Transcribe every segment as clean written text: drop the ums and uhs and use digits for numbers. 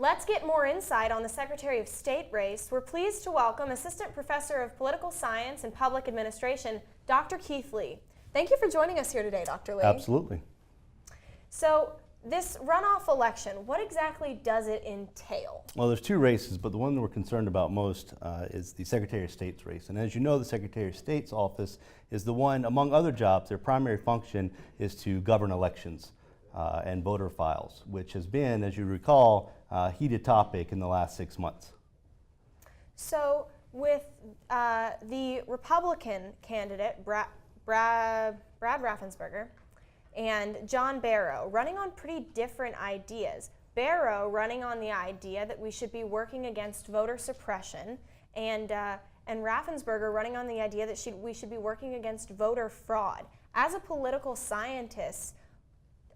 Let's get more insight on the Secretary of State race. We're pleased to welcome Assistant Professor of Political Science and Public Administration, Dr. Keith Lee. Thank you for joining us here today, Dr. Lee. Absolutely. So, this runoff election, what exactly does it entail? Well, there's two races, but the one that we're concerned about most is the Secretary of State's race. And as you know, the Secretary of State's office is the one, among other jobs, their primary function is to govern elections and voter files, which has been, as you recall, a heated topic in the last 6 months. So, with the Republican candidate, Brad Raffensperger, and John Barrow running on pretty different ideas. Barrow running on the idea that we should be working against voter suppression, and Raffensperger running on the idea that we should be working against voter fraud. As a political scientist,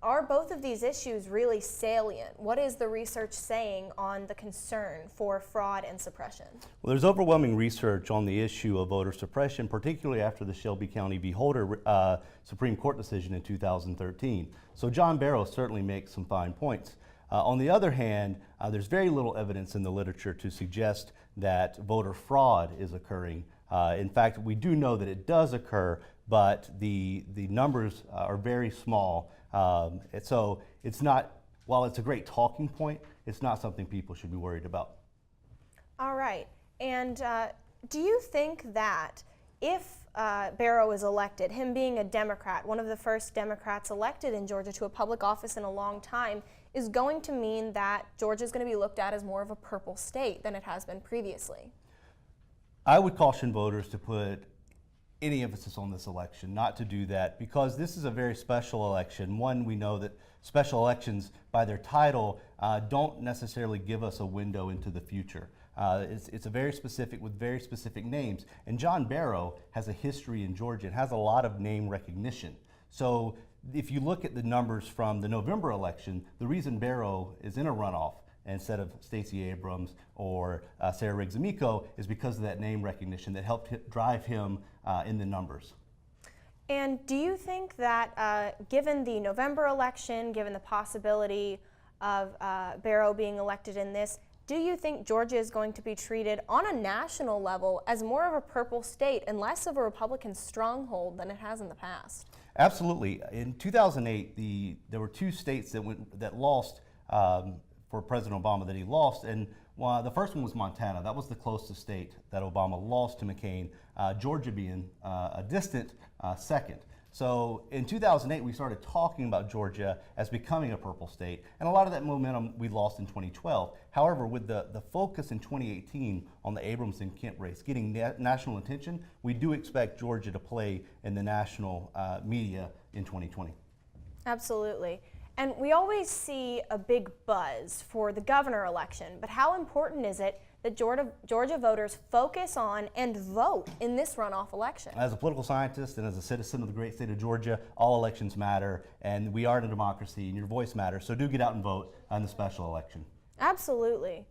are both of these issues really salient? What is the research saying on the concern for fraud and suppression? Well, there's overwhelming research on the issue of voter suppression, particularly after the Shelby County v. Holder Supreme Court decision in 2013. So John Barrow certainly makes some fine points. On the other hand, there's very little evidence in the literature to suggest that voter fraud is occurring. In fact, we do know that it does occur, but the numbers are very small. So it's not, while it's a great talking point, it's not something people should be worried about. All right. And do you think that if Barrow is elected, him being a Democrat, one of the first Democrats elected in Georgia to a public office in a long time, is going to mean that Georgia is going to be looked at as more of a purple state than it has been previously? I would caution voters to put any emphasis on this election, not to do that, because this is a very special election. One, we know that special elections, by their title, don't necessarily give us a window into the future. It's a very specific, with very specific names. And John Barrow has a history in Georgia. It has a lot of name recognition. So if you look at the numbers from the November election, the reason Barrow is in a runoff instead of Stacey Abrams or Sarah Riggs-Amico is because of that name recognition that helped drive him in the numbers. And do you think that given the November election, given the possibility of Barrow being elected in this, do you think Georgia is going to be treated on a national level as more of a purple state and less of a Republican stronghold than it has in the past? Absolutely. In 2008, there were two states that lost for President Obama, that he lost, and the first one was Montana. That was the closest state that Obama lost to McCain, Georgia being a distant second. So in 2008, we started talking about Georgia as becoming a purple state, and a lot of that momentum we lost in 2012. However, with the focus in 2018 on the Abrams and Kent race getting national attention, we do expect Georgia to play in the national media in 2020. Absolutely. And we always see a big buzz for the governor election, but how important is it that Georgia voters focus on and vote in this runoff election? As a political scientist and as a citizen of the great state of Georgia, all elections matter, and we are in a democracy, and your voice matters, so do get out and vote on the special election. Absolutely.